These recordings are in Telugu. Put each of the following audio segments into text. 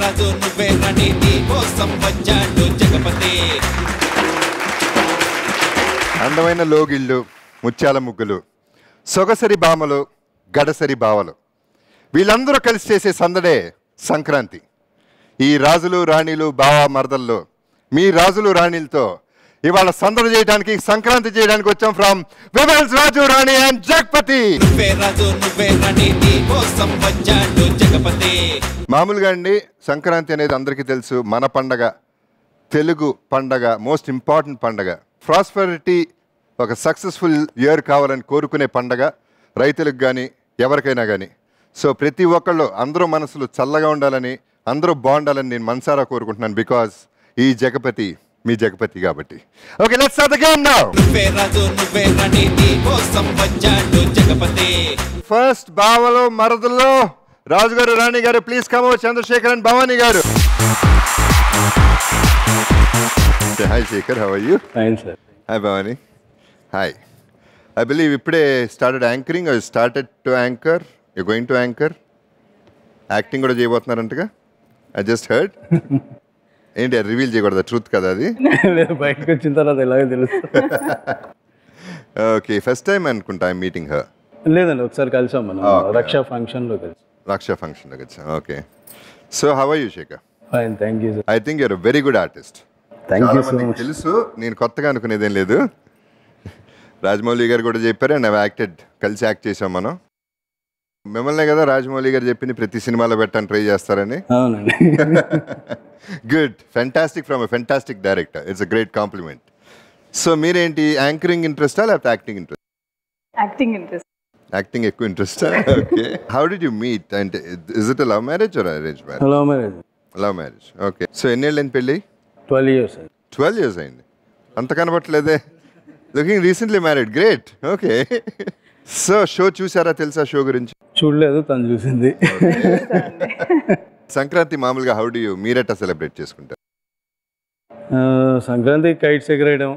రాజు నువ్వే రాణి నీ కోసం వచ్చాడు జగపతి. అందమైన లోగిళ్ళు, ముత్యాల ముగ్గులు, సొగసరి బామలు, గడసరి బావలు, వీళ్ళందరూ కలిసి చేసే సందడే సంక్రాంతి. ఈ రాజులు రాణిలు బావ మరదల్లో మీ రాజులు రాణిలతో ఇవాళ సందడి చేయడానికి, సంక్రాంతి చేయడానికి వచ్చాం from women's Raju Rani and Jagapathi. మామూలుగా అండి సంక్రాంతి అనేది అందరికీ తెలుసు, మన పండగ, తెలుగు పండగ, మోస్ట్ ఇంపార్టెంట్ పండగ. ప్రాస్పరిటీ, ఒక సక్సెస్ఫుల్ ఇయర్ కావాలని కోరుకునే పండగ రైతులకు కానీ ఎవరికైనా కానీ. సో ప్రతి ఒక్కళ్ళు అందరూ మనసులు చల్లగా ఉండాలని, అందరూ బాగుండాలని నేను మనసారా కోరుకుంటున్నాను. బికాజ్ ఈ జగపతి మీ జగపతి కాబట్టి. Okay, let's start the game now. First బావలో మరదల్లో రాజు గారు రాణి గారు please come over. Chandrasekhar and Bhavani గారు. Hi Sekhar, how are you? Fine sir. Hi Bhavani. Hi. I believe ఇప్పుడే started anchoring or started to anchor. You're going to anchor. Acting కూడా చేయబోతున్నారంటగా I just heard. ఏంటి రివీల్ చేయకూడదు, ట్రూత్ కదా అది? బయటకు వచ్చిన తర్వాత ఎలాగో తెలుస్తుంది. ఓకే, ఫస్ట్ టైం అనుకుంటా ఐ మీటింగ్ హర్. లేదండి, ఒకసారి కలిసాం మనం రక్షా ఫంక్షన్లో కలిసి. రక్షా ఫంక్షన్లో కలిసాం. Okay, so how are you Shekhar? Fine, thank you sir. I think you're very good artist. Thank you so much. తెలుసు, నేను కొత్తగా అనుకునేదేం లేదు. రాజమౌళి గారు కూడా చెప్పారు అండ్ ఐ యాక్టెడ్, కలిసి యాక్ట్ చేసాం మనం. మిమ్మల్నే కదా రాజమౌళి గారు చెప్పింది ప్రతి సినిమాలో పెట్టని ట్రై చేస్తారని. అవునండి. Good, fantastic from a fantastic director. It's a great compliment. So మీరేంటి యాంకరింగ్ ఇంట్రెస్టా లేకపోతే acting interest? Acting interest. Acting ఎక్కువ ఇంట్రెస్టా? Okay. How did you meet? అంటే is it love marriage or arrange marriage? Love marriage. Love marriage. Okay. So ఎన్నేళ్ళని పెళ్ళి? 12 years. 12 years అయింది. అంత కనబట్టలేదే. Looking recently married. Great. Okay. So show చూసారా? తెలుసా షో గురించి? చూడలేదు, తను చూసింది. సంక్రాంతి మామూలుగా హౌ డు యూ మీరెట్టా సెలబ్రేట్ చేసుకుంటారు? సంక్రాంతి కైట్స్ ఎగరేయడం,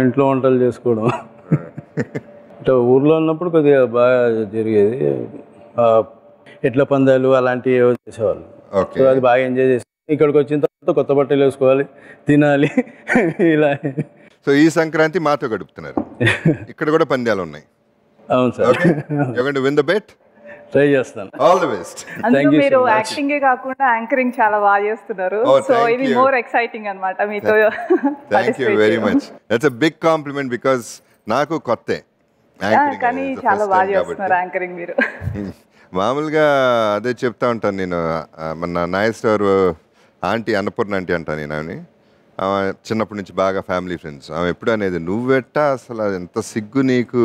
ఇంట్లో వంటలు చేసుకోవడం. అంటే ఊర్లో ఉన్నప్పుడు కొద్దిగా బాగా జరిగేది. ఎట్ల పందాలు అలాంటివి చేసేవాళ్ళు. సో అది బాగా ఎంజాయ్ చేసి ఇక్కడికి వచ్చిన తర్వాత కొత్త బట్టలు వేసుకోవాలి, తినాలి, ఇలా. సో ఈ సంక్రాంతి మాతో గడుపుతున్నారు. ఇక్కడ కూడా పందాలు ఉన్నాయి. అవును sir. You going to win the bet? Try చేస్తాను. All the best. అందులో మీరు యాక్టింగ్ కాకుండా యాంకరింగ్ చాలా బాగా చేస్తున్నారు. సో ఇది మోర్ ఎక్సైటింగ్ అన్నమాట మీతో. Thank you very much. That's a big compliment because నాకు కొత్తే యాంకరింగ్. కానీ చాలా బాగా చేస్తున్నారు యాంకరింగ్ మీరు. మామూలుగా అదే చెప్తా ఉంటాను నేను. మన Nair star aunty, Annapurna aunty అంటాను నేను. ఆమె చిన్నప్పటి నుంచి బాగా ఫ్యామిలీ ఫ్రెండ్స్. ఆమె ఎప్పుడు అనేది, నువ్వెట్టా అసలు ఎంత సిగ్గు నీకు,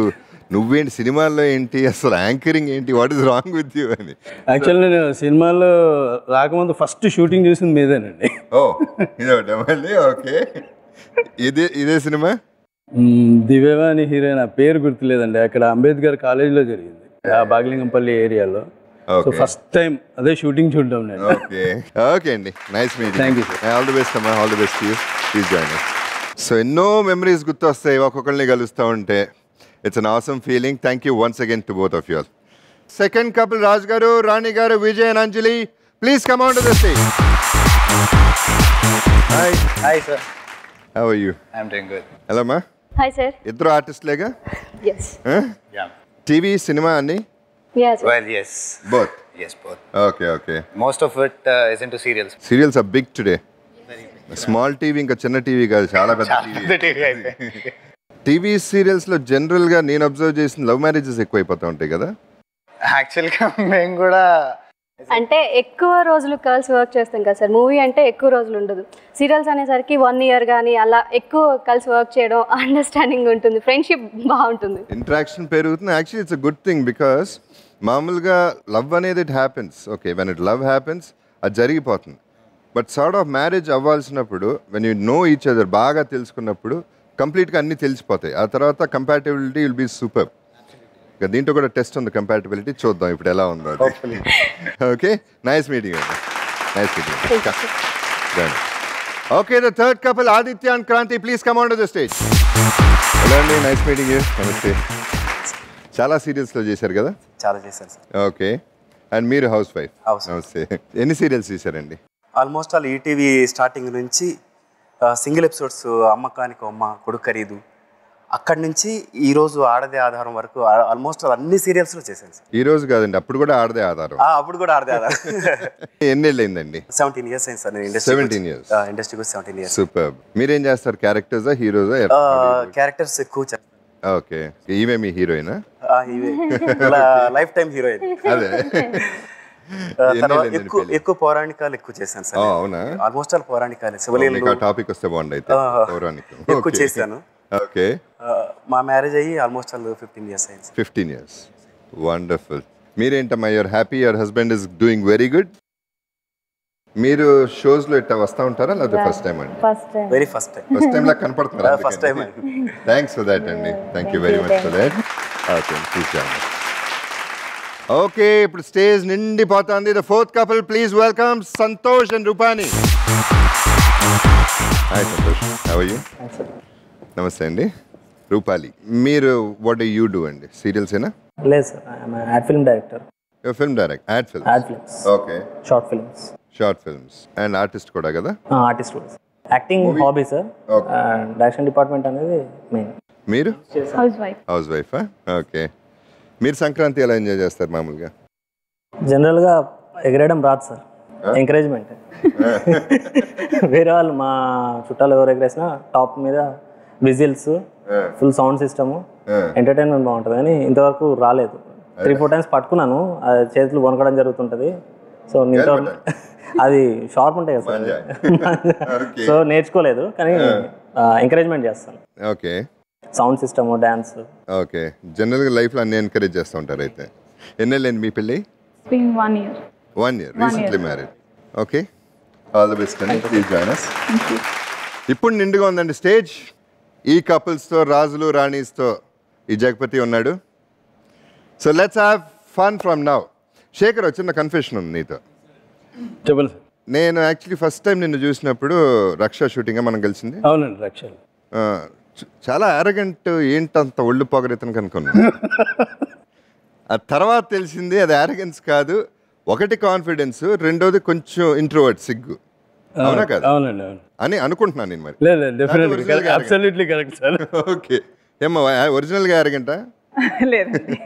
నువ్వేంటి సినిమాల్లో ఏంటి, అసలు యాంకరింగ్ ఏంటి, what is wrong with you అని. యాక్చువల్లీ నేను సినిమాల్లో రాకముందు ఫస్ట్ షూటింగ్ చూసింది మీదేనండి. ఓ ఇదే. ఓకే, ఇదే సినిమా. దివ్యవా అని హీరోయిన్, ఆ పేరు గుర్తులేదండి. అక్కడ అంబేద్కర్ కాలేజీలో జరిగింది, ఆ బాగ్లింగంపల్లి ఏరియాలో. సో ఫస్ట్ టైం అదే షూటింగ్ చూడడం నేను. ఓకే. ఓకే అండి, nice meeting. Thank you. All the best అమ్మా, all the best you. Please join us. So ఎన్నో మెమరీస్ గుర్తొస్తాయి ఒక్కొక్కరిని కలుస్తూ ఉంటే. It's an awesome feeling. Thank you once again to both of you all. Second couple, Raj Garu, Rani Garu, Vijay and Anjali. Please come on to the stage. Hi. Hi, sir. How are you? I'm doing good. Hello, ma. Hi, sir. Idru artist lega? Yes. Huh? Yeah. TV, cinema, Anni? Yes. Well, yes. Both? Yes, both. Okay, okay. Most of it is into serials. Serials are big today. Small TV, inka chinna TV kaadu, chaala pedda TV. The TV అయిపోయింది. టీవీ సీరియల్స్లో జనరల్గా నేను అబ్జర్వ్ చేసిన లవ్ మ్యారేజెస్ ఎక్కువైపోతూ ఉంటాయి కదా. యాక్చువల్గా మేము కూడా అంటే ఎక్కువ రోజులు కలిసి వర్క్ చేస్తాం కదా సార్. మూవీ అంటే ఎక్కువ రోజులు ఉండదు. సీరియల్స్ అనేసరికి 1 year కానీ అలా ఎక్కువ కలిసి వర్క్ చేయడం, అండర్స్టాండింగ్ ఉంటుంది, ఫ్రెండ్షిప్ బాగుంటుంది, ఇంటరాక్షన్ పెరుగుతుంది. Actually it's a good thing because మామూలుగా లవ్ అనేది it happens. Okay, when it love happens అది జరిగిపోతుంది. బట్ సార్ట్ ఆఫ్ మ్యారేజ్ అవ్వాల్సినప్పుడు when you know each other, బాగా తెలుసుకున్నప్పుడు కంప్లీట్గా అన్నీ తెలిసిపోతాయి. ఆ తర్వాత కంపాటబిలిటీ విల్ బీ సూపర్. ఇక దీంట్లో కూడా టెస్ట్ ఉంది కంపాటబిలిటీ, చూద్దాం ఇప్పుడు ఎలా ఉందో. ఓకే, నైస్ మీటింగ్ అండి, nice meeting. Okay, the third couple Aditya and Kranti, please come on to the stage. Hello అండి, నైస్ మీటింగ్ యూ. నమస్తే. చాలా సీరియల్స్లో చేశారు కదా? చాలా చేశాను సార్. ఓకే, అండ్ మీరు హౌస్ వైఫ్? House. నమస్తే. ఎన్ని సీరియల్స్ చూసారండి? ఆల్మోస్ట్ ఆల్ ఈటీవీ స్టార్టింగ్ నుంచి సింగిల్ ఎపిసోడ్స్ అమ్మ కానికో అమ్మ కొడుకు ఖరీదు, అక్కడి నుంచి ఈ రోజు ఆడదే ఆధారం వరకు ఆల్మోస్ట్ అన్ని సీరియల్స్లో చేశాను సార్. ఈ రోజు కాదండి, అప్పుడు కూడా ఆడదే ఆధారం. అప్పుడు కూడా ఆడదే ఆధారం. ఎన్నేళ్ళు అయిందండి? 17 years అయింది సార్ నేను 17 years. ఇండస్ట్రీకి వచ్చి 17 years. సూపర్. మీరేం చేస్తారు? క్యారెక్టర్సా, హీరోజా? క్యారెక్టర్స్ ఎక్కువ చేస్తాను. ఓకే. ఈమె మీ హీరోయినా? ఇవే లైఫ్ టైం హీరోయిన్. అదే. తర్వాత ఎక్కువ పౌరాణికాలు ఎక్కువ చేశాను సార్. అవునా? ఆల్మోస్ట్ ఆల్ పౌరాణికాలే. శివలీల టాపిక్ వస్తే బాగుంది అయితే. పౌరాణికం ఎక్కువ చేశాను. ఓకే. మా మ్యారేజ్ అయ్యి ఆల్మోస్ట్ ఆల్ 15 years అయింది. 15 years. వండర్ఫుల్. మీరేంటమ్మా, your happy, your husband is doing very good. మీరు షోస్ లో ఇట్లా వస్తూ ఉంటారా లేదా ఫస్ట్ టైం అండి? Very first time. First time లా కనపడుతున్నారా? First time. Thanks for that అండి. Thank you very much for that. Okay, చూసాము. ఓకే, ఇప్పుడు స్టేజ్ నిండిపోతుంది. The fourth couple, please welcome Santosh and Rupani. Hi Santosh, how are you? నమస్తే అండి. రూపాలి, మీరు వాట్ డు యూ డూ అండి? సీరియల్స్ ఏనా? లేదు sir, I'm ad film director. Your film direct, ad films. Okay. Short films. Short films and artist కూడా కదా? ఆర్టిస్ట్ కూడా. Acting hobby sir, direction department అనేది మెయిన్. మీరు? House wife. హౌస్ వైఫా? ఓకే. మీరు సంక్రాంతి ఎలా ఎంజాయ్ చేస్తారు మామూలుగా? జనరల్గా ఎగరేయడం రాదు సార్, ఎంకరేజ్మెంట్. వేరే వాళ్ళు మా చుట్టాలు ఎవరు ఎగరేసినా టాప్ మీద whistles, full sound system, entertainment బాగుంటుంది. కానీ ఇంతవరకు రాలేదు. 3-4 times పట్టుకున్నాను, అది చేతులు వణకడం జరుగుతుంటుంది. సో నీతో అది షార్ప్ ఉంటాయి కదా సార్, సో నేర్చుకోలేదు. కానీ ఎంకరేజ్మెంట్ చేస్తాను. Okay. Sound system, dance. Okay. జనరల్గా లైఫ్లో అన్ని ఎంకరేజ్ చేస్తూ ఉంటారు అయితే. ఎన్నేళ్ళండి మీ పెళ్ళి? 1 year. 1 year. Recently married. Okay, all the best అండి. Please join us. ఇప్పుడు నిండుగా ఉందండి స్టేజ్. ఈ కపుల్స్తో, రాజులు రాణీస్తో ఈ జగపతి ఉన్నాడు. So let's have fun from now. Shekhar, చిన్న కన్ఫెషన్ ఉంది నీతో. చెప్పండి సార్. నేను యాక్చువల్లీ ఫస్ట్ టైం నిన్ను చూసినప్పుడు రక్షా షూటింగ్గా మనం కలిసింది. అవునండి, రక్షలు. చాలా అరగంట్, ఏంటంత ఒళ్ళు పొగరెతను కనుక్కున్నా. ఆ తర్వాత తెలిసింది అది అరగెన్స్ కాదు. ఒకటి కాన్ఫిడెన్స్, రెండోది కొంచెం ఇంట్రోవర్ట్, సిగ్గు. అవునా కదా? అవునండి, అవును అని అనుకుంటున్నాను నేను. మరి లేదు, definitely absolutely correct sir. Okay. ఏమో ఒరిజినల్గా అరగంట? లేదండి.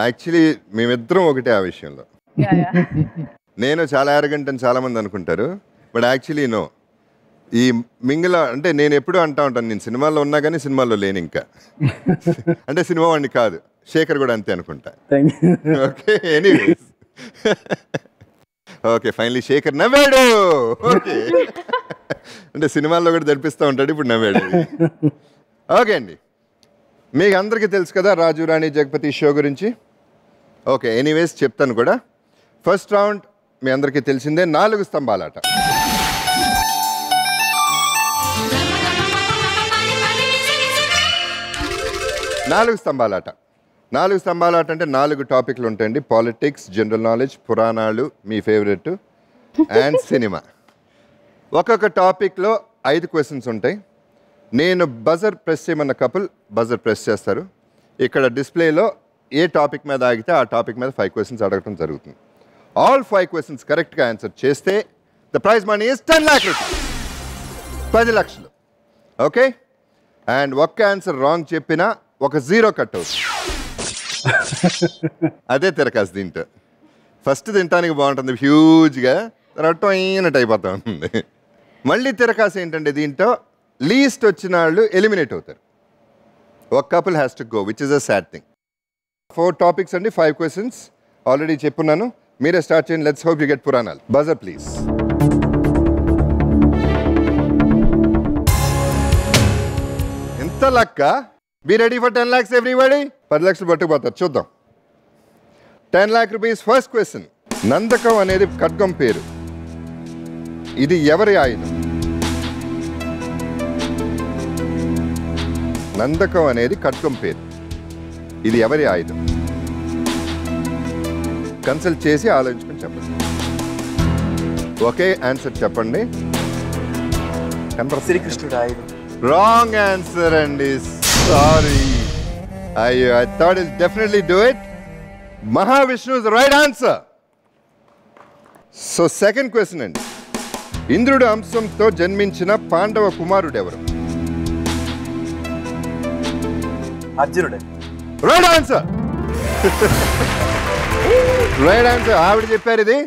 యాక్చువల్లీ మేమిద్దరం ఒకటే ఆ విషయంలో. నేను చాలా అరగంట అని చాలా మంది అనుకుంటారు, బట్ యాక్చువల్లీ నో. ఈ మింగిల అంటే నేను ఎప్పుడూ అంటా ఉంటాను, నేను సినిమాల్లో ఉన్నా కానీ సినిమాల్లో లేని. ఇంకా అంటే సినిమా వాడిని కాదు. శేఖర్ కూడా అంతే అనుకుంటా. Okay, anyways. Okay, finally Shekhar నవ్వాడు. ఓకే, అంటే సినిమాల్లో కూడా జరిపిస్తూ ఉంటాడు, ఇప్పుడు నవ్వాడు. ఓకే అండి, మీకు అందరికీ తెలుసు కదా రాజు రాణి జగపతి షో గురించి. ఓకే, ఎనీవేస్ చెప్తాను కూడా. ఫస్ట్ రౌండ్ మీ అందరికీ తెలిసిందే, 4 స్తంభాలాట. నాలుగు స్తంభాలాట అంటే 4 టాపిక్లు ఉంటాయండి. పాలిటిక్స్, జనరల్ నాలెడ్జ్, పురాణాలు, మీ ఫేవరెట్, అండ్ సినిమా. ఒక్కొక్క టాపిక్లో 5 క్వశ్చన్స్ ఉంటాయి. నేను బజర్ ప్రెస్ చేయమన్న కపుల్ బజర్ ప్రెస్ చేస్తారు. ఇక్కడ డిస్ప్లేలో ఏ టాపిక్ మీద ఆగితే ఆ టాపిక్ మీద 5 క్వశ్చన్స్ అడగటం జరుగుతుంది. ఆల్ 5 క్వశ్చన్స్ కరెక్ట్గా ఆన్సర్ చేస్తే the prize money is 10 lakh rupees, 10 లక్షలు. ఓకే, అండ్ ఒక్క ఆన్సర్ రాంగ్ చెప్పినా ఒక 0 కట్ అవుతుంది. అదే తిరకాసు. తింటే ఫస్ట్ తినడానికి బాగుంటుంది హ్యూజ్గా, తర్వాత అయినట్టు అయిపోతూ ఉంటుంది. మళ్ళీ తిరకాసు ఏంటంటే దీంట్లో లీస్ట్ వచ్చిన వాళ్ళు ఎలిమినేట్ అవుతారు. ఒక couple has to go, which is a sad thing. 4 topics అండి, 5 క్వశ్చన్స్ ఆల్రెడీ చెప్పున్నాను. మీరే స్టార్ట్ చేయండి. లెట్స్ హోప్ యు గెట్ పురాణాలు. Buzzer please. ఎంత లక్క? Be ready for 10 lakhs everybody. 10 లక్షలు పట్టుకుపోతారు, చూద్దాం. 10 lakh rupees. First question. Nandakam అనేది ఖడ్గం పేరు. ఇది ఎవరి ఆయుధం? నందకం అనేది ఖడ్గం పేరు. ఇది ఎవరి ఆయుధం? కన్సల్ట్ చేసి ఆలోచించుకొని చెప్పండి. ఒకే ఆన్సర్ చెప్పండి. శ్రీకృష్ణుడు ఆయుధం. రాంగ్ ఆన్సర్ అండి, సారీ. అయ్యో, I thought I'll definitely do it. Mahavishnu is the right answer. So second question అండి, ఇంద్రుడు అంశంతో జన్మించిన పాండవ కుమారుడు ఎవరు? అర్జునుడే. Right answer. Right answer. ఆవిడ చెప్పారు ఇది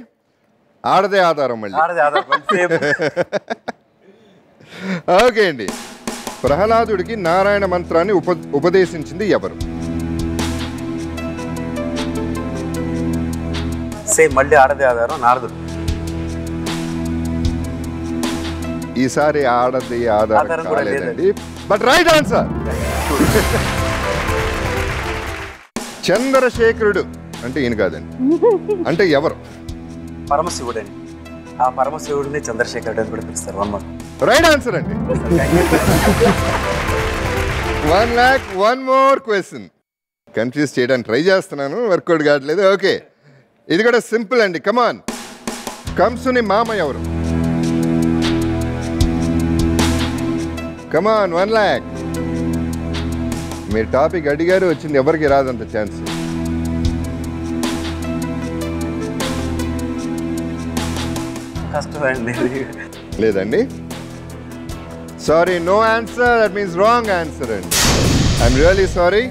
ఆడదే ఆధారం మళ్ళీ. ఆడదే ఆధారం. ఓకే అండి, ప్రహ్లాదుడికి నారాయణ మంత్రాన్ని ఉపదేశించింది ఎవరు? సేమ్ మళ్ళీ ఆడదే ఆధారం, నారదుడు. ఈసారి ఆడది ఆధారం కాలేదండి, బట్ రైట్ ఆన్సర్. చంద్రశేఖరుడు అంటే ఈయన కాదండి, అంటే ఎవరు? పరమశివుడు అండి. ఆ పరమశివుడిని చంద్రశేఖరుడు అని కూడా పిలుస్తారు. 1 mark. రైట్ ఆన్సర్ అండి. 1 lakh. 1 more question. కన్ఫ్యూజ్ చేయడానికి ట్రై చేస్తున్నాను, వర్కౌట్ కావట్లేదు. ఓకే, ఇది కూడా సింపుల్ అండి. కమాన్, కంసుని మామ ఎవరు? కమాన్, 1 lakh. మీరు టాపిక్ అడిగారు, వచ్చింది, ఎవరికి రాదంత ఛాన్స్. కష్టమండి. లేదండి, sorry, no answer. That means wrong answer అండి. I'm really sorry.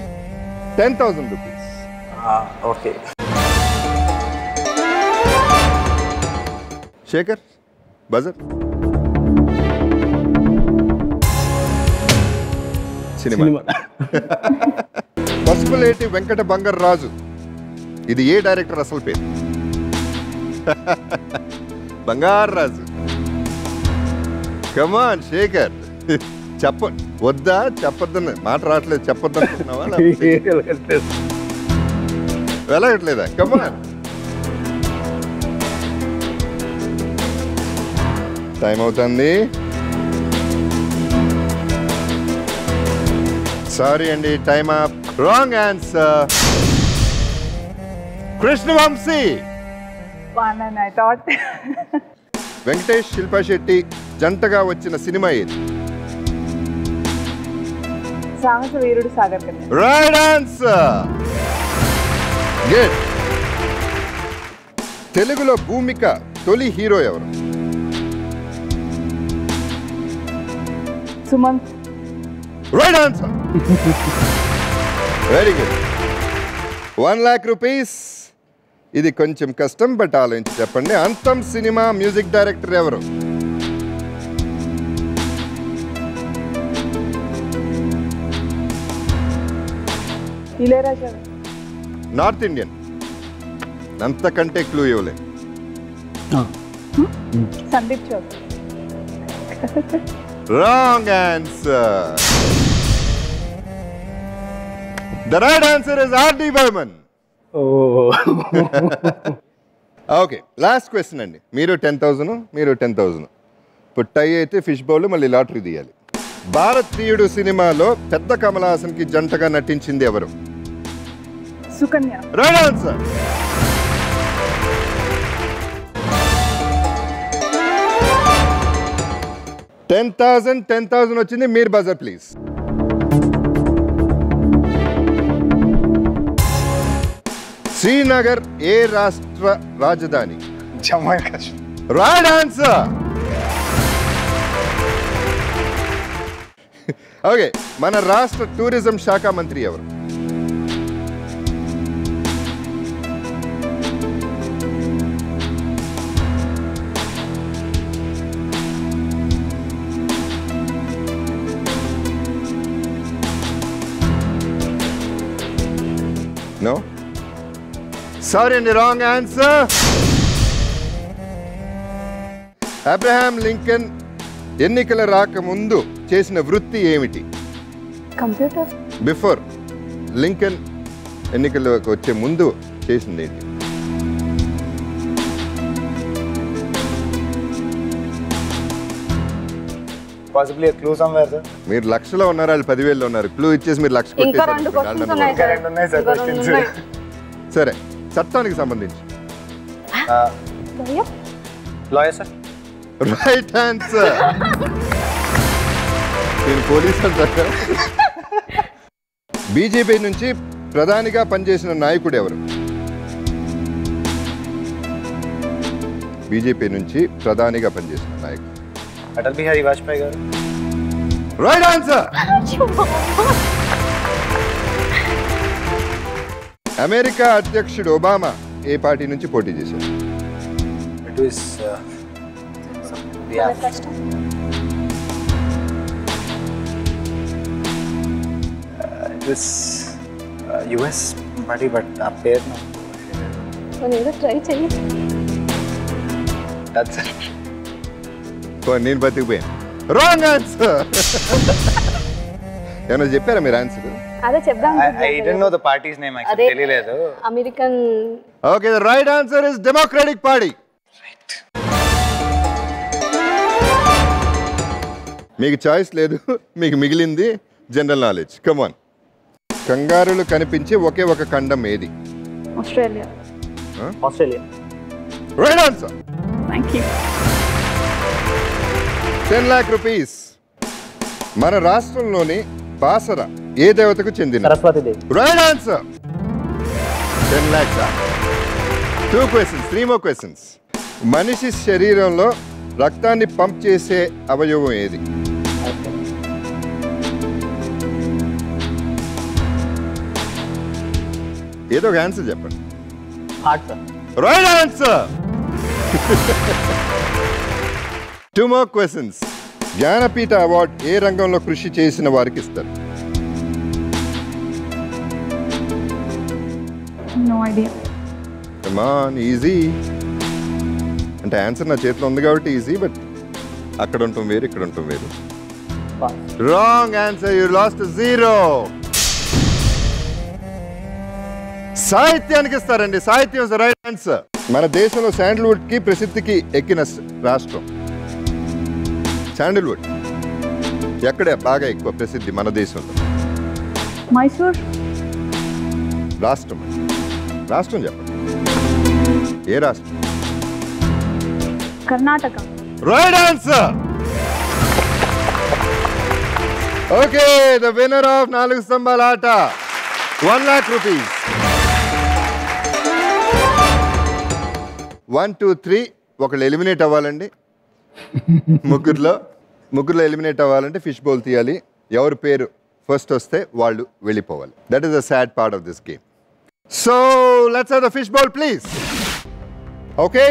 10,000 rupees. Okay. Sekhar, buzzer. Cinema. Pasupuleti Venkata Bangaraju, ఇది ఏ డైరెక్టర్ అసలు పేరు? బంగారాజు. కమాన్ శేఖర్, వద్దా? చెప్పొద్దని మాట రావట్లేదు, చెప్పొద్దు అనుకుంటున్నావా? వెళ్ళగట్లేదా? కమాన్, టైం అవుతుంది. సారీ అండి, time up. Wrong answer. Krishna Vamsi. Venkatesh, Shilpa Shetty జంటగా వచ్చిన సినిమా ఏది? Sahasa Veerudu Sagar Kanya. Right answer. Good. తెలుగులో భూమిక తొలి హీరో ఎవరు? Sumanth. Right answer. Very good. 1 lakh rupees. ఇది కొంచెం కష్టం, బట్ ఆలోచించి చెప్పండి. అంతం సినిమా మ్యూజిక్ డైరెక్టర్ ఎవరు? ఇళయరాజా. North Indian. అంతకంటే క్లూ ఇవ్వలే. Sandeep Chowdary. Wrong answer. The right answer is R.D. Burman. Okay, last question అండి. మీరు 10,000, మీరు 10,000. ఇప్పుడు టై అయితే ఫిష్ బౌల్, మళ్ళీ లాటరీ తీయాలి. భారతీయుడు సినిమాలో పెద్ద కమల్ హాసన్ కి జంటగా నటించింది ఎవరు? సుకన్య. Right answer. $10,000 వచ్చింది. మీరు బజర్ ప్లీజ్. శ్రీనగర్ ఏ రాష్ట్ర రాజధాని? Jammu and Kashmir. Right answer. Okay, మన రాష్ట్ర టూరిజం శాఖ మంత్రి ఎవరు? No? Sorry, and the wrong answer. Abraham Lincoln ఎన్నికల రాకముందు చేసిన వృత్తి ఏమిటి? కంప్యూటర్. బిఫోర్ లింకన్ ఎన్నికలకు వచ్చే ముందు చేసింది ఏంటి? Possibly clue somewhere sir. మీరు లక్షలో ఉన్నారు, వాళ్ళు 10,000లో ఉన్నారు. క్లూ ఇచ్చేసి మీరు లక్ష ఇంకా 2 questions ఉన్నాయి ఇంకా సార్. 2 ఉన్నాయి సార్ క్వశ్చన్స్. సరే, చట్టానికి సంబంధించి. Lawyer sir. Right answer. నేను పోలీస్ అంటారా? బీజేపీ నుంచి ప్రధానిగా పనిచేసిన నాయకుడు ఎవరు? బీజేపీ నుంచి ప్రధానిగా పనిచేసిన నాయకుడు. అటల్ బిహారీ వాజ్పేయి గారు. Right answer. అమెరికా అధ్యక్షుడు ఒబామా ఏ పార్టీ నుంచి పోటీ చేశారు? It was US party, but ఆ పేరు ఏదో ట్రై చెయ్యి. నేను బతికిపోయాను. Wrong answer. ఏమన్నా చెప్పారా మీరు ఆన్సర్? అదే చెప్దాం. I don't know the party's name, actually తెలియలేదు. American. Okay, the right answer is Democratic Party. మీకు చాయిస్ లేదు, మీకు మిగిలింది జనరల్ నాలెడ్జ్. Come on. కంగారులు కనిపించే ఒకే ఒక ఖండం ఏది? Australia. Australia. Right answer. Thank you. 10 lakh rupees. మన రాష్ట్రంలోని బాసర ఏ దేవతకు చెందిన? Saraswati Devi. Right answer. 10 lakhs. 2 questions, 3 more questions. మనిషి శరీరంలో రక్తాన్ని పంప్ చేసే అవయవం ఏది? ఏదో ఒక ఆన్సర్ చెప్పండి. Heart sir. Right answer. 2 more questions. Jnanpith award ఏ రంగంలో కృషి చేసిన వారికి ఇస్తారు? No idea. Come on, easy. అంటే ఆన్సర్ నా చేతిలో ఉంది కాబట్టి ఈజీ, బట్ అక్కడ ఉంటాం వేరు, ఇక్కడ ఉంటాం వేరు. Wrong answer. You last 0. సాహిత్యానికి ఇస్తారండి. సాహిత్యం ఇస్ ద రైట్ ఆన్సర్. మన దేశంలో శాండల్వుడ్ కి ప్రసిద్ధికి ఎక్కిన రాష్ట్రం శాండల్వుడ్ ఎక్కడ బాగా ఎక్కువ ప్రసిద్ధి మన దేశంలో? మైసూర్. రాష్ట్రం. రాష్ట్రం చెప్పండి. ఏ రాష్ట్రం? Karnataka. Right answer. Okay, the winner of 4 స్తంభాల ఆట 1 lakh rupees. 1, 2, 3 ఒకళ్ళు ఎలిమినేట్ అవ్వాలండి. ముగ్గురులో ఎలిమినేట్ అవ్వాలంటే ఫిష్ బౌల్ తీయాలి. ఎవరి పేరు ఫస్ట్ వస్తే వాళ్ళు వెళ్ళిపోవాలి. That is the sad part of this game. So let's have the fish bowl please. Okay,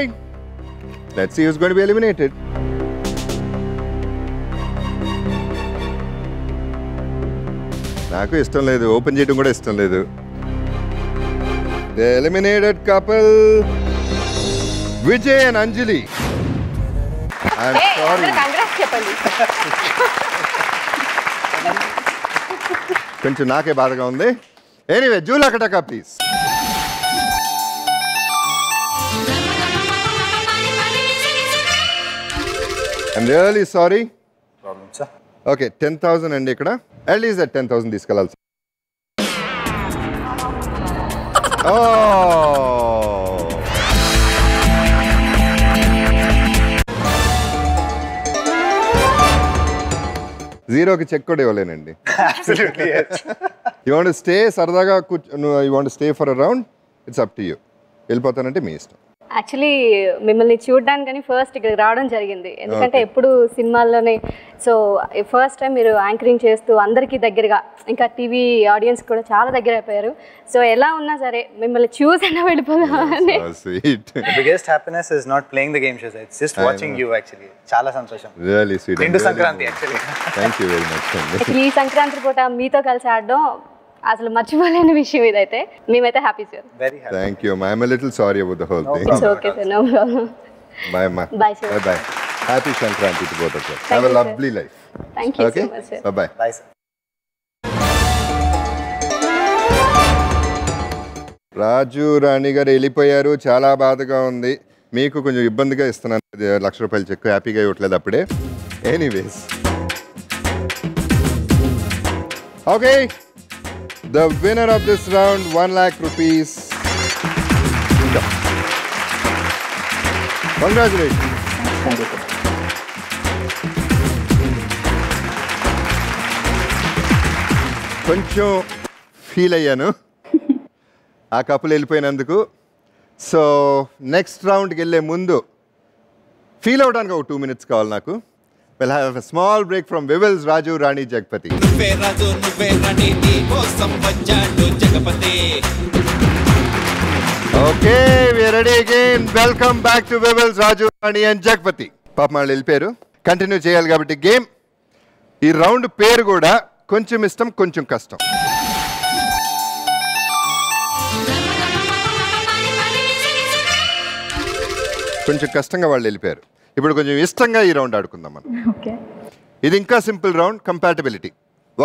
let's see who's going to be eliminated. నాకు ఇష్టం లేదు, ఓపెన్ చేయడం కూడా ఇష్టం లేదు. The eliminated couple Vijay and Anjali. I'm sorry. చెప్పండి. కొంచెం నాకే బాధగా ఉంది. ఎనీవే, జూలా కటకా please. I'm really sorry. Okay, 10,000 అండి. ఇక్కడ అట్లీస్ట్ 10,000 తీసుకెళ్ళాలి. జీరోకి చెక్ కూడా ఇవ్వలేనండి. యూ వాంట్ స్టే సరదాగా you want stay for a round, it's up to you. వెళ్ళిపోతానంటే మీ ఇష్టం. యాక్చువల్లీ మిమ్మల్ని చూడడానికని ఫస్ట్ ఇక్కడికి రావడం జరిగింది. ఎందుకంటే ఎప్పుడు సినిమాల్లోనే, సో ఫస్ట్ టైం మీరు యాంకరింగ్ చేస్తూ అందరికీ దగ్గరగా, ఇంకా టీవీ ఆడియన్స్ కూడా చాలా దగ్గర అయిపోయారు. సో ఎలా ఉన్నా సరే మిమ్మల్ని చూసైనా వెళ్ళిపోదామని. Biggest happiness is not playing the game shows, it's just watching you. Actually చాలా సంతోషం. Really sweet. నిండు Sankranti actually. Thank you very much అండి. ఈ సంక్రాంతి పూట మీతో కలిసి ఆడడం అసలు మర్చిపోలేని విషయం ఇదైతే. మేమైతే happy sir. Very happy. Thank you. I'm a little sorry about the whole thing. It's okay sir, no problem. Bye అమ్మా. Bye sir. Bye bye. Happy Sankranti to both of you. Have a lovely life. Thank you okay, so much sir. Bye bye. Bye sir. Raju Rani గారు వెళ్ళిపోయారు. చాలా బాధగా ఉంది. మీకు కొంచెం ఇబ్బందిగా ఇస్తున్నాను. 1,00,000 రూపాయలు చెక్ హ్యాపీగా ఇవ్వట్లేదు అప్పుడే. Anyways, okay, the winner of this round 1 lakh rupees. Congratulations. Thank you. కొంచెం ఫీల్ అయ్యాను ఆ కపుల్ వెళ్ళిపోయినందుకు. సో నెక్స్ట్ రౌండ్కి వెళ్ళే ముందు ఫీల్ అవడానికి ఒక 2 minutes కావాలి నాకు. We'll have a small break from Vivels, Raju, Rani, Jagpati. నువ్వే రాజు నువ్వే రాణి నీ కోసం వచ్చాడు Jagapathi. Okay, we are ready again. Welcome back to Vivels, Raju, Rani and Jagpati. పాప వాళ్ళు వెళ్ళిపోయారు. కంటిన్యూ చేయాలి కాబట్టి గేమ్. ఈ రౌండ్ పేరు కూడా కొంచెం ఇష్టం కొంచెం కష్టం. కొంచెం కష్టంగా వాళ్ళు వెళ్ళిపోయారు. ఇప్పుడు కొంచెం ఇష్టంగా ఈ రౌండ్ ఆడుకుందాం మనం. ఇది ఇంకా సింపుల్ రౌండ్, కంపాటబిలిటీ.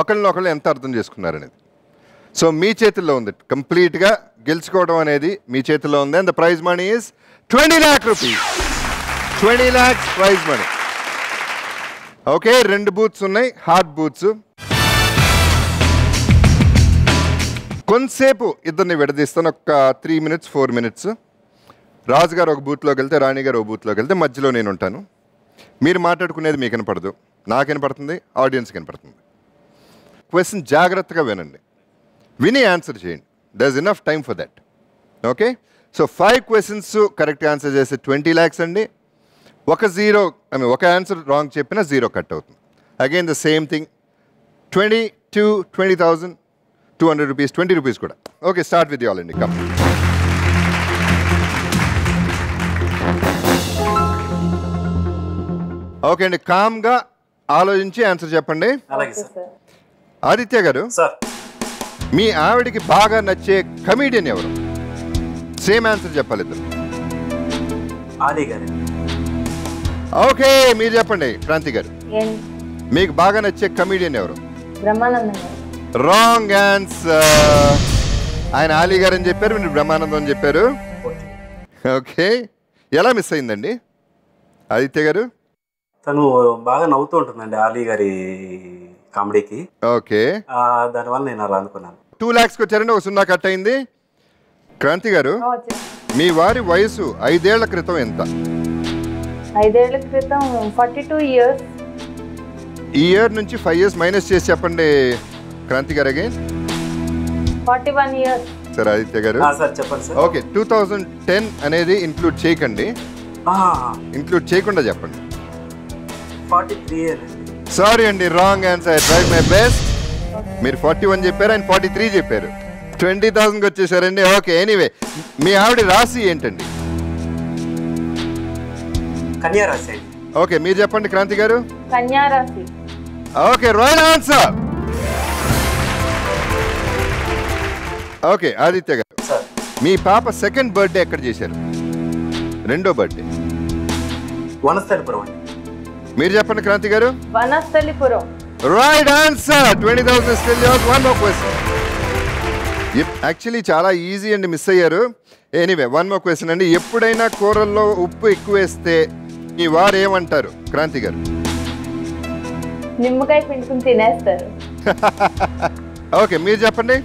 ఒకళ్ళనొకళ్ళు ఎంత అర్థం చేసుకున్నారనేది. సో మీ చేతుల్లో ఉంది, కంప్లీట్గా గెలుచుకోవడం అనేది మీ చేతుల్లో ఉంది. And the prize money is 20 lakh rupees. 20 lakhs prize money. Okay, 2 booths ఉన్నాయి, హార్డ్ బూత్స్. కొంతసేపు ఇద్దరిని విడదీస్తాను, ఒక 3 minutes 4 minutes. రాజు గారు ఒక బూత్లోకి వెళ్తే, రాణి గారు ఒక బూత్లోకి వెళ్తే మధ్యలో నేను ఉంటాను. మీరు మాట్లాడుకునేది మీకు వినపడదు, నాకు వినపడుతుంది, ఆడియన్స్కి వినపడుతుంది. క్వశ్చన్ జాగ్రత్తగా వినండి, విని ఆన్సర్ చేయండి. There is enough time for that. Okay, so 5 questions correct answer చేస్తే 20 lakhs అండి. ఒక ఆన్సర్ రాంగ్ చెప్పినా 0 కట్ అవుతుంది. Again the same thing, 20,000 200 rupees, 20 rupees కూడా. ఓకే, స్టార్ట్ విత్ ఆల్ అండి. కమ్. ఓకే అండి, కామ్గా ఆలోచించి ఆన్సర్ చెప్పండి. అలాగే సార్. ఆదిత్య గారు, సార్ మీ ఆవిడికి బాగా నచ్చే కమీడియన్ ఎవరు? సేమ్ ఆన్సర్ చెప్పాలి ఇద్దరు. ఆలీ గారు. ఓకే, మీరు చెప్పండి. క్రాంతి గారు, మీకు బాగా నచ్చే కమీడియన్ ఎవరు? బ్రహ్మానందం. Wrong answer. ఆయన ఆలీ గారు అని చెప్పారు, మీరు బ్రహ్మానందం అని చెప్పారు. ఓకే, ఎలా మిస్ అయిందండి ఆదిత్య గారు? తను బాగా నవ్వుతూ ఉంటుందండి ఆలీ గారి కామెడీకి. ఓకే, దానివల్ల నేను అలా అనుకున్నాను. 2 lakhs వచ్చారండి, ఒక 0 కట్ అయింది. క్రాంతి గారు, మీ వారి వయసు 5 ఏళ్ల క్రితం ఎంత? 5 ఏళ్ల క్రితం 42 years. ఈ ఇయర్ నుంచి 5 years మైనస్ చేసి చెప్పండి క్రాంతి గారు. Again 41 years. సార్ ఆదిత్య గారు, సార్ చెప్పండి సార్. ఓకే, 2010 అనేది ఇంక్లూడ్ చేయకండి, ఇంక్లూడ్ చేయకుండా చెప్పండి. 43 years. సారీ అండి, wrong answer. I tried my best. మీరు 41 చెప్పారు, ఆయన 43 చెప్పారు. 20,000కి వచ్చేసారండి. ఓకే, ఎనీవే, మీ ఆవిడ రాశి ఏంటండి? కన్యా రాశి. ఓకే, మీరు చెప్పండి క్రాంతి గారు. కన్యా రాశి. Okay, right answer. Okay, Aditya గారు, మీ పాప సెకండ్ బర్త్డే ఎక్కడ చేశారు? రెండో బర్త్డే? వనస్థలిపురం అండి. మీరు చెప్పండి క్రాంతి గారు. Vanasthalipuram. Right answer. 20,000 still yours. One more question. Actually చాలా ఈజీ అండి, మిస్ అయ్యారు. ఎనీవే, వన్ మోర్ క్వశ్చన్ అండి. ఎప్పుడైనా కూరల్లో ఉప్పు ఎక్కువ వేస్తే మీ వారు ఏమంటారు క్రాంతి గారు? నిమ్మకాయ పిండుకుని తినేస్తారు. ఓకే, మీరు చెప్పండి.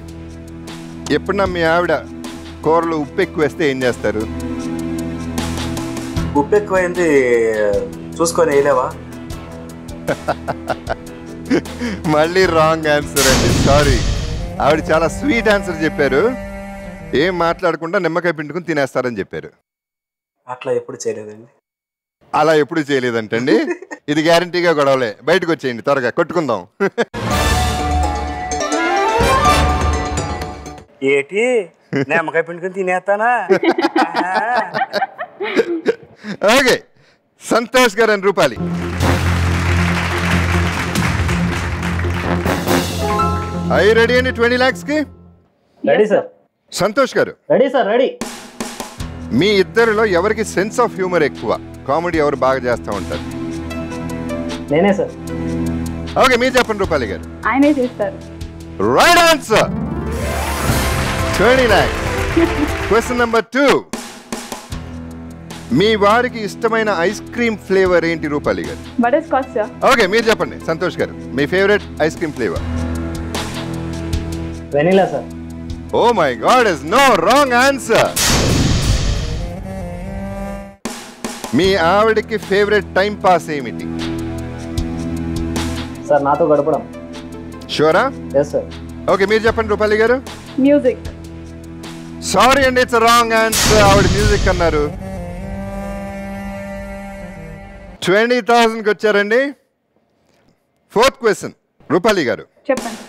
ఎప్పుడన్నా మీ ఆవిడ కూరలో ఉప్పు ఎక్కువ వేస్తే ఏం చేస్తారు? ఉప్పు ఎక్కువైంది చూసుకొని వేయలేవా? మళ్ళీ రాంగ్ ఆన్సర్ అండి, సారీ. ఆవిడ చాలా స్వీట్ ఆన్సర్ చెప్పారు. ఏం మాట్లాడకుండా నిమ్మకాయ పిండుకుని తినేస్తారని చెప్పారు. అట్లా ఎప్పుడు చేయలేదండి. అలా ఎప్పుడు చేయలేదంటండి. ఇది గ్యారంటీగా గొడవలే. బయటకు వచ్చేయండి, త్వరగా కొట్టుకుందాం. ఏటి నిమ్మకాయ పిండుకుని తినేస్తానా? ఓకే, సంతోష్ గారు అని రూపాలి. ఐ రెడీ అండి 20 lakhs కి? Ready sir. సంతోష్ గారు, రెడీ సార్, రెడీ. మీ ఇద్దరిలో ఎవరికి సెన్స్ ఆఫ్ హ్యూమర్ ఎక్కువ? కామెడీ ఎవరు బాగా చేస్తూ ఉంటారు? నేనే సార్. ఓకే, మీరు చెప్పండి రూపాలి గారు. ఆయనే చేస్తారు. Right answer. 20 lakhs. Question number 2. మీ వారికి ఇష్టమైన ఐస్ క్రీమ్ ఫ్లేవర్ ఏంటి రూపాలి గారు? Butter scotch sir. ఓకే, మీరు చెప్పండి సంతోష్ గారు. మీ favourite ice cream flavour? Vanilla sir. Oh my god, is no wrong answer. మీ ఆవిడకి ఫేవరెట్ టైం పాస్ ఏమిటి? సార్ నాతో గడపడం. షూరా? Yes sir. ఓకే, మీరు చెప్పండి రూపాలి గారు. మ్యూజిక్. సారీ అండి, ఇట్స్ రాంగ్ ఆన్సర్. ఆవిడ మ్యూజిక్ అన్నారు. 20,000కి వచ్చారండి. 4th క్వశ్చన్ రూపాలి గారు, చెప్పండి.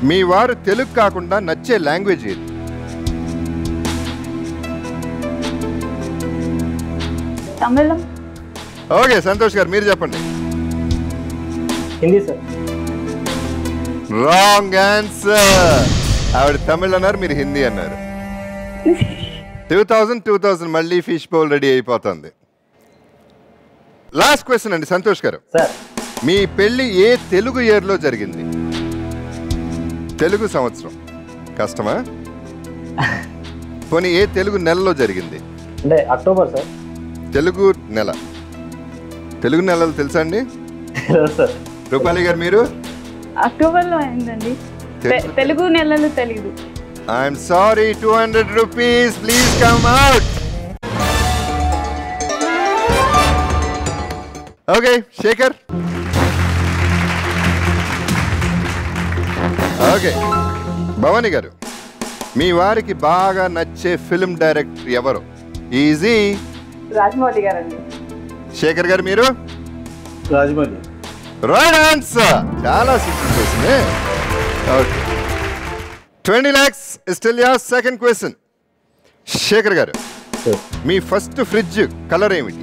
మీ వారు తెలుగు కాకుండా నచ్చే లాంగ్వేజ్ ఏది? తమిళం. ఓకే సంతోష్ గారు మీరు చెప్పండి. హిందీ సార్. Wrong answer. ఆవిడ తమిళ్ అన్నారు, మీరు హిందీ అన్నారు. 2000 మళ్ళీ ఫిష్ బౌల్ రెడీ అయిపోతుంది. లాస్ట్ క్వశ్చన్ అండి సంతోష్ గారు. సార్ మీ పెళ్లి ఏ తెలుగు ఇయర్లో జరిగింది? తెలుగు సంవత్సరం కష్టమా? పోనీ ఏ తెలుగు నెలలో జరిగింది? అంటే అక్టోబర్ సార్. తెలుగు నెల. తెలుగు నెలలు తెలుసా అండి? సార్ రూపాలి గారు మీరు? అక్టోబర్లో అయిందండి. తెలుగు నెలలు తెలీదు. I'm sorry, 200 rupees. Please come out. Okay Sekhar. Okay Bhavani గారు, మీ వారికి బాగా నచ్చే ఫిల్మ్ డైరెక్టర్ ఎవరు? ఈజీ. రాజమౌళి గారండి. శేఖర్ గారు మీరు? రాజమౌళి. Right answer. చాలా simple question. Okay 20 lakhs is still your second question. Sekhar గారు, మీ ఫస్ట్ ఫ్రిడ్జ్ కలర్ ఏమిటి?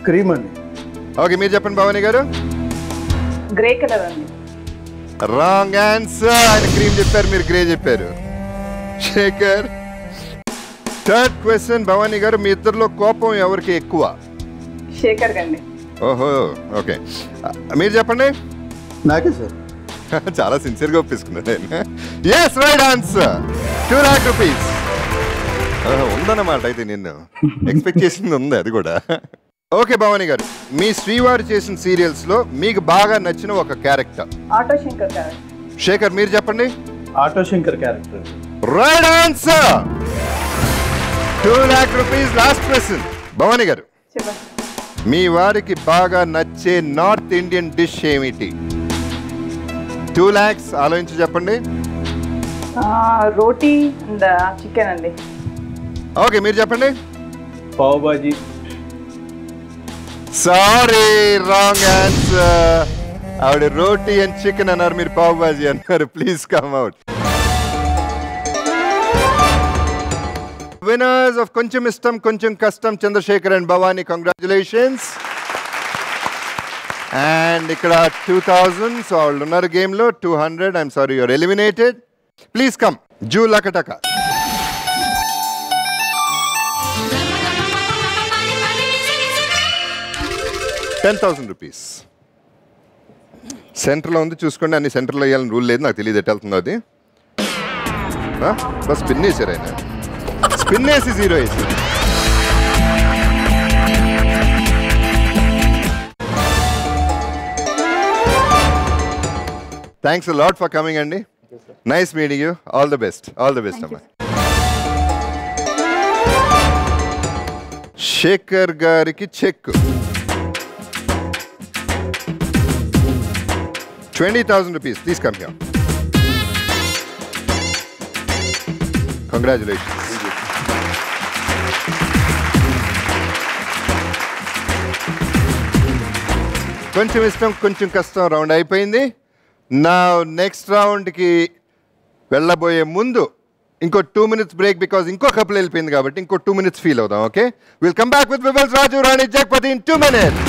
క్రీమ్ అండి. ఓకే మీరు చెప్పండి భవానీ గారు. గ్రే కలర్ అండి. Wrong answer. ఆయన క్రీమ్ చెప్పారు, మీరు గ్రే చెప్పారు. శేఖర్. థర్డ్ క్వశ్చన్ భవానీ గారు, మీ ఇద్దరిలో కోపం ఎవరికి ఎక్కువ? శేఖర్ గండి. ఓహో ఓకే మీరు చెప్పండి. నాకే సార్. చాలా సిన్సియర్గా ఒప్పేసుకున్నాను నేను. Yes right answer. 2 lakh rupees ఉందన్నమాట. అయితే నేను ఎక్స్పెక్ట్ చేసింది ఉంది అది కూడా. ఓకే భవానీ గారు, మీ శ్రీవారు చేసిన సీరియల్స్ లో మీకు బాగా నచ్చిన ఒక character? Auto Shankar character. Shekhar మీరు చెప్పండి. Auto Shankar character. Right answer. 2 lakh rupees. Last question Bhavani గారు, చెప్పండి. మీ వారికి బాగా నచ్చే నార్త్ ఇండియన్ డిష్ ఏమిటి? 2 lakhs ఆలోచించి చెప్పండి. రోటీ అండ్ చికెన్ అండి. ఓకే మీరు చెప్పండి. Pav bhaji. Sorry wrong answer. ఆవిడ రోటీ అండ్ చికెన్ అన్నారు, మీరు పావ్ బాజీ అన్నారు. Please come out. Winners of కొంచెం ఇష్టం కొంచెం కష్టం Chandrasekhar and Bhavani, congratulations. And ఇక్కడ 2000. సో వాళ్ళు ఉన్నారు గేమ్లో. 200. I'm sorry you're eliminated. Please come. జూ లకటక. ₹10,000. సెంటర్లో ఉంది చూసుకోండి. అన్ని సెంటర్లో వేయాలని రూల్ లేదు, నాకు తెలియదు ఎట్ వెళ్తుందో అది. బస్ స్పిన్ వేసారు ఆయన. స్పిన్ వేసి 0 వేసారు. Thanks a lot for coming అండి. Nice meeting you. All the best. All the best అమ్మా. శేఖర్ గారికి check ₹20,000. Please come here. Congratulations. కొంచెం ఇష్టం కొంచెం కష్టం రౌండ్ అయిపోయింది. నా నెక్స్ట్ రౌండ్కి వెళ్ళబోయే ముందు ఇంకో 2 minutes బ్రేక్, బికాజ్ ఇంకో కపుల్ వెళ్ళిపోయింది కాబట్టి ఇంకో 2 minutes ఫీల్ అవుదాం. Okay, will come back with వివల్స్ రాజు రాణి జగపతి ఇన్ 2 minutes.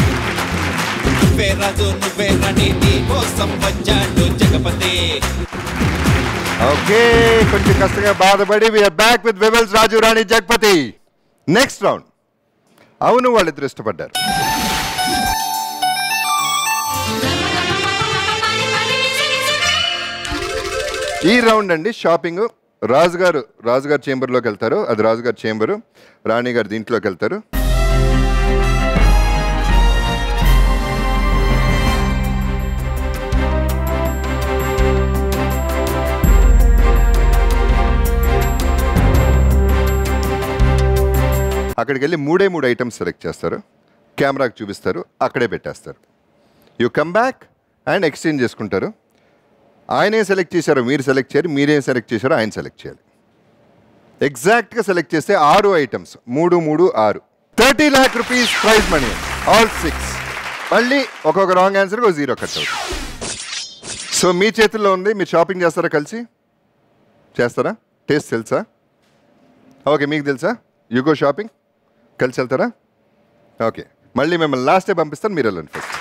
నువ్వే రాజు నువ్వే రాణి నీ కోసం వచ్చాడు జగపతి. ఓకే, కొంచెం కష్టంగా బాధపడి వీఆర్ బ్యాక్ విత్ వివల్స్ రాజు రాణి జగపతి. Next round. అవును వాళ్ళిద్దరు ఇష్టపడ్డారు. ఈ రౌండ్ అండి షాపింగ్. రాజుగారు చేంబర్లోకి వెళ్తారు, అది రాజుగారి చేంబరు. రాణి గారు దీంట్లోకి వెళ్తారు. అక్కడికి వెళ్ళి 3 ఐటమ్స్ సెలెక్ట్ చేస్తారు, కెమెరాకి చూపిస్తారు, అక్కడే పెట్టేస్తారు. You come back and exchange చేసుకుంటారు. ఆయనే సెలెక్ట్ చేశారో మీరు సెలెక్ట్ చేయాలి, మీరేం సెలెక్ట్ చేశారో ఆయన సెలెక్ట్ చేయాలి. ఎగ్జాక్ట్గా సెలెక్ట్ చేస్తే 6 items, 3, 3, 6. 30 lakh rupees prize money. All 6. మళ్ళీ ఒక్కొక్క రాంగ్ ఆన్సర్ ఒక 0 కట్ అవుతుంది. సో మీ చేతుల్లో ఉంది. మీరు షాపింగ్ చేస్తారా? కలిసి చేస్తారా? టేస్ట్ తెలుసా? ఓకే, మీకు తెలుసా? యూ గో షాపింగ్, కలిసి వెళ్తారా? ఓకే, మళ్ళీ మిమ్మల్ని లాస్టే పంపిస్తాను, మీరు వెళ్ళండి ఫస్ట్.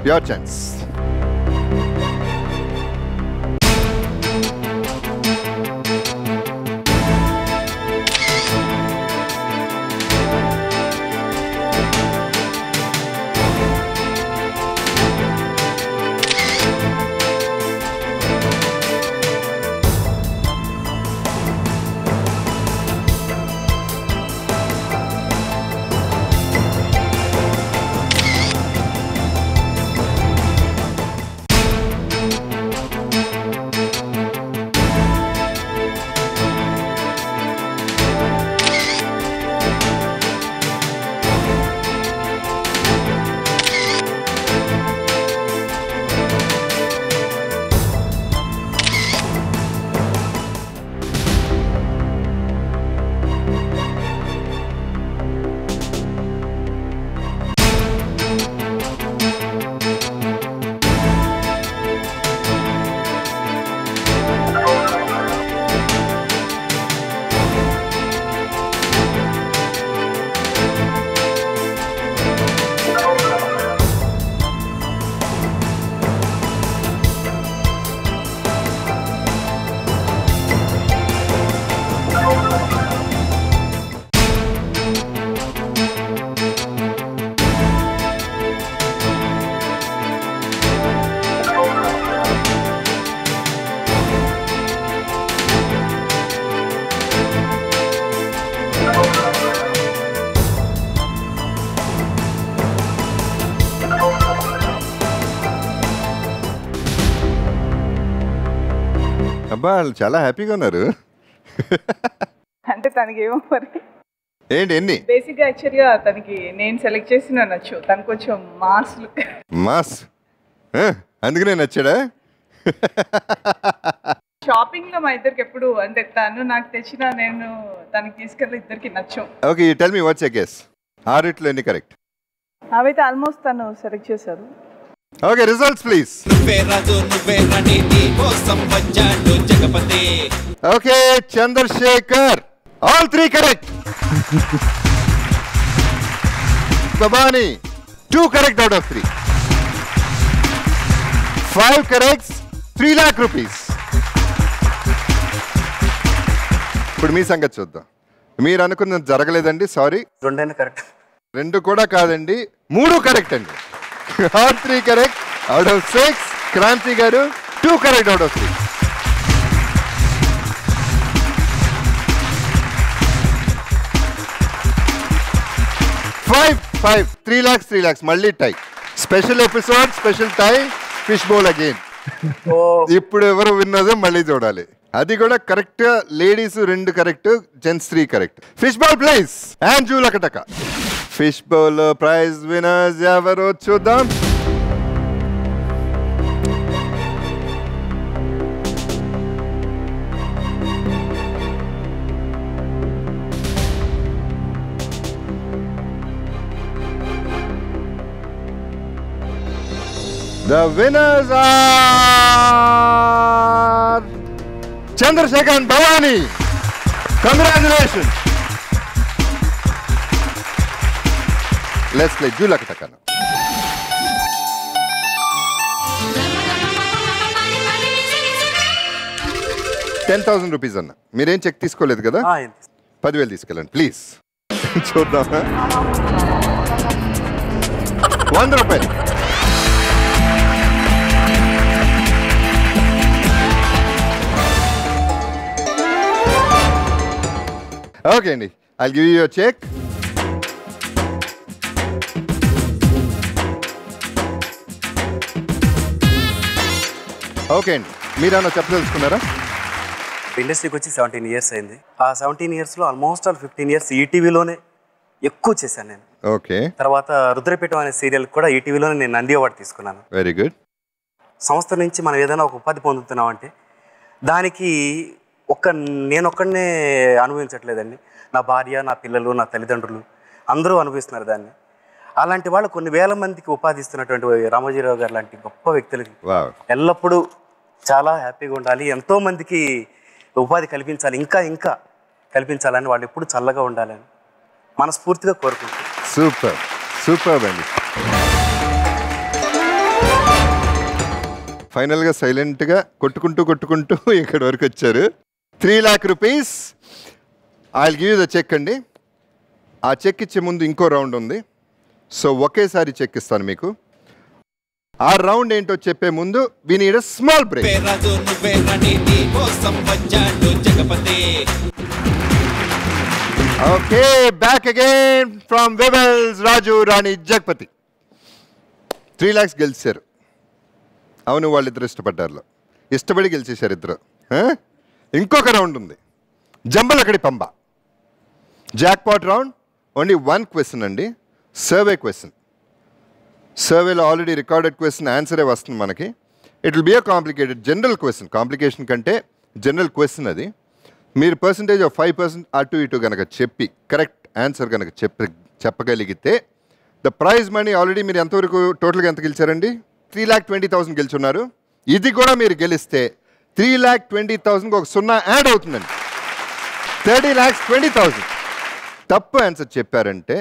Your chance. అబ్బా, వాళ్ళు చాలా హ్యాపీగా ఉన్నారు. అంటే తనకి ఏమో మరి ఏంటి ఎన్ని బేసిక్గా యాక్చువల్గా తనకి నేను సెలెక్ట్ చేసిన నచ్చు. తనకు కొంచెం మాస్ అందుకనే నచ్చాడా? షాపింగ్ లో మా ఇద్దరికి ఎప్పుడు అంటే తను నాకు తెచ్చిన నేను తనకి తీసుకెళ్ళి ఇద్దరికి నచ్చం. Okay, you tell me what's your guess. ఆరిట్లో ఎన్ని కరెక్ట్? అవైతే ఆల్మోస్ట్ తను సెలెక్ట్ చేశారు. Okay, results please. Okay, Chandrasekhar all 3 correct. Babani 2 correct out of 3. 5 corrects, 3 lakh rupees. ఇప్పుడు మీ సంగతి చూద్దాం. మీరు అనుకున్నది జరగలేదండి, సారీ. 2 కరెక్ట్. 2 కూడా కాదండి, 3 కరెక్ట్ అండి. All 3 correct out of 6. Kranti గారు 2 కరెక్ట్ అవుట్ ఆఫ్ 3. 5 3 lakhs మళ్ళీ tie. Special episode, special tie, fish bowl again. ఇప్పుడు ఎవరు విన్నదో మళ్ళీ చూడాలి. అది కూడా correct. Ladies 2 correct, gents 3 correct. Fish bowl please. And జూలకటక ఫిష్ బౌల్ ప్రైజ్ విన్నర్స్ ఎవరో చూద్దాం. The winners are Chandrasekhar and Bhavani. Congratulations. Let's play Julakataka now. 10,000 rupees అన్న. మీరేం చెక్ తీసుకోలేదు కదా? 10,000 తీసుకెళ్ళండి ప్లీజ్. చూద్దామా? 100 రూపాయలు. ఓకే అండి, I'll give you a check. Okay అండి, మీరేమన్నా చెప్పదలుచుకున్నారా? ఇండస్ట్రీకి వచ్చి 17 ఇయర్స్ అయింది. ఆ 17 ఇయర్స్లో ఆల్మోస్ట్ 15 ఇయర్స్ ఈటీవీలోనే ఎక్కువ చేశాను నేను. ఓకే. తర్వాత రుద్రపీఠం అనే సీరియల్ కూడా ఈటీవీలోనే నేను నంది అవార్డు తీసుకున్నాను. Very good. సంస్థ నుంచి మనం ఏదైనా ఒక ఉపాధి పొందుతున్నామంటే దానికి నేనొక్కడనే అనుభవించట్లేదండి. నా భార్య, నా పిల్లలు, నా తల్లిదండ్రులు అందరూ అనుభవిస్తున్నారు దాన్ని. అలాంటి వాళ్ళు కొన్ని వేల మందికి ఉపాధి ఇస్తున్నటువంటి రామోజీరావు గారు లాంటి గొప్ప వ్యక్తులకి ఎల్లప్పుడూ చాలా హ్యాపీగా ఉండాలి. ఎంతో మందికి ఉపాధి కల్పించాలి, ఇంకా ఇంకా కల్పించాలని, వాళ్ళు ఎప్పుడు చల్లగా ఉండాలని మనస్ఫూర్తిగా కోరుకుంటాను. సూపర్ సూపర్ అండి. ఫైనల్గా సైలెంట్గా కొట్టుకుంటూ ఇక్కడి వరకు వచ్చారు. 3 lakh rupees. I'll give you the cheque అండి. ఆ చెక్ ఇచ్చే ముందు ఇంకో రౌండ్ ఉంది. సో ఒకేసారి చెక్ ఇస్తాను మీకు. ఆ రౌండ్ ఏంటో చెప్పే ముందు we need a small break. Okay, back again from వెబల్స్ రాజు రాణి జగపతి. 3 lakhs గెలిచారు. అవును, వాళ్ళిద్దరు ఇష్టపడి గెలిచేశారు ఇద్దరు. ఇంకొక రౌండ్ ఉంది, Jambalakadi Pamba. Jackpot round. Only 1 question అండి, సర్వే క్వశ్చన్. సర్వేలో ఆల్రెడీ రికార్డెడ్ క్వశ్చన్ ఆన్సరే వస్తుంది మనకి. It will be a complicated general question. Complication కంటే జనరల్ క్వశ్చన్ అది. మీరు పర్సంటేజ్ ఆఫ్ 5% అటు ఇటు కనుక చెప్పి కరెక్ట్ ఆన్సర్ కనుక చెప్పగలిగితే ద ప్రైజ్ మనీ ఆల్రెడీ మీరు ఎంతవరకు టోటల్గా ఎంత గెలిచారండి? 3,20,000 గెలుచున్నారు. ఇది కూడా మీరు గెలిస్తే 3,20,000 ఒక 0 యాడ్ అవుతుందండి. 30,20,000. తప్పు ఆన్సర్ చెప్పారంటే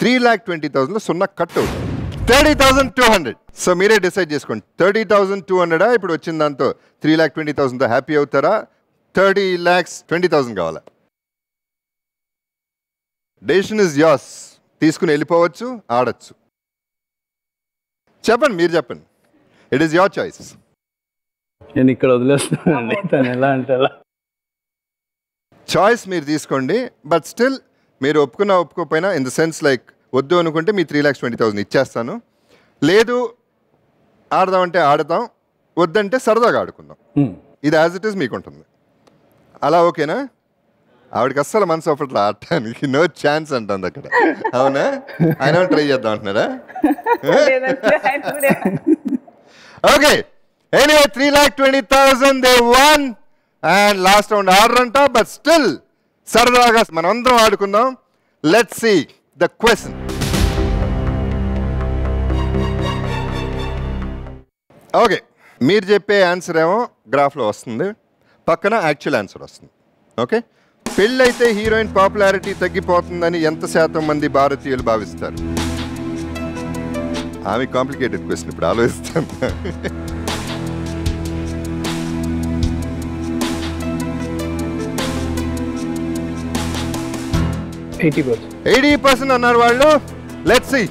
3,20,000లో 0 కట్ అవుతుంది. 30,200. సో మీరే డిసైడ్ చేసుకోండి. 30,200 ఇప్పుడు వచ్చిన దాంతో 3,20,000తో హ్యాపీ అవుతారా? 30,20,000 కావాలా? Decision is yours. తీసుకుని వెళ్ళిపోవచ్చు, ఆడచ్చు. చెప్పండి, మీరు చెప్పండి. It is your choice. నేను ఇక్కడ వదిలేస్తానండి, తను ఎలా అంటే అలా. చాయిస్ మీరు తీసుకోండి. బట్ స్టిల్ మీరు ఒప్పుకోకపోయినా ఇన్ ద సెన్స్ లైక్ వద్దు అనుకుంటే మీ 3,20,000 ఇచ్చేస్తాను. లేదు ఆడదామంటే ఆడతాం, వద్దంటే సరదాగా ఆడుకుందాం. ఇది యాజ్ ఇట్ ఈస్ మీకు ఉంటుంది. అలా ఓకేనా? ఆవిడకి అస్సలు మనసు అప్పట్లో ఆడటానికి నో ఛాన్స్ అంటుంది అక్కడ. అవునా? ఆయన ట్రై చేద్దాం అంటున్నారా? Okay, anyway 3,20,000 they won. And last round ఆడరంట, బట్ స్టిల్ సరదాగా మనం అందరం ఆడుకుందాం. Let's see the question. Okay, మీరు చెప్పే ఆన్సర్ ఏమో గ్రాఫ్లో వస్తుంది, పక్కన యాక్చువల్ ఆన్సర్ వస్తుంది. ఓకే, పెళ్ళైతే హీరోయిన్ పాపులారిటీ తగ్గిపోతుందని ఎంత శాతం మంది భారతీయులు భావిస్తారు? ఆమె కాంప్లికేటెడ్ క్వశ్చన్, ఇప్పుడు ఆలోచిస్తాను. 80% అన్నారు వాళ్ళు. Let's see.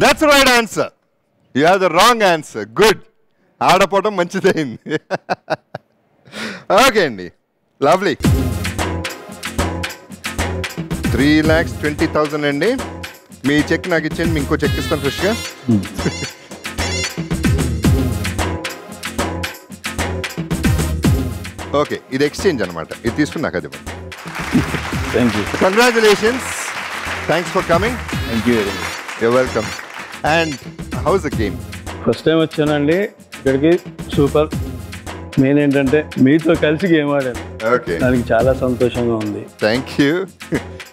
That's the right answer. You have the wrong answer. Good. ఆడపోవడం మంచిదైంది. ఓకే అండి, లవ్లీ. 3,20,000 అండి. మీ చెక్ నాకు ఇచ్చేయండి, మీ ఇంకో చెక్ ఇస్తాను ఫ్రెష్గా. ఓకే, ఇది ఎక్స్చేంజ్ అనమాట. ఇది తీసుకుని నాకు అది ఇవ్వండి. Thank you. Congratulations. Thanks for coming. Thank you very much. You're welcome. And how's the game? First time వచ్చానండి. ఇక్కడికి సూపర్. మెయిన్ ఏంటంటే మీతో కలిసి గేమ్ ఆడాను, ఓకే, దానికి చాలా సంతోషంగా ఉంది. Thank you.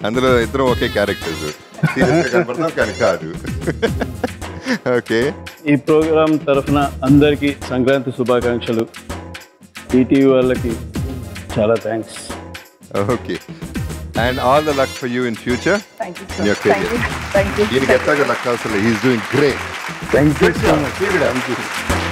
అందులో ఇద్దరం ఒకే క్యారెక్టర్స్, సీరియస్గా కనపడతాం కానీ కాదు. ఓకే, ఈ ప్రోగ్రాం తరఫున అందరికీ సంక్రాంతి శుభాకాంక్షలు. ఈటీవీ వాళ్ళకి చాలా thanks. Okay, and all the luck for you in future thank you in your career. Thank you ఈయనకి ఎట్లాగా లక్ అవసరం, he's doing great. Thank you so much. Keep it up.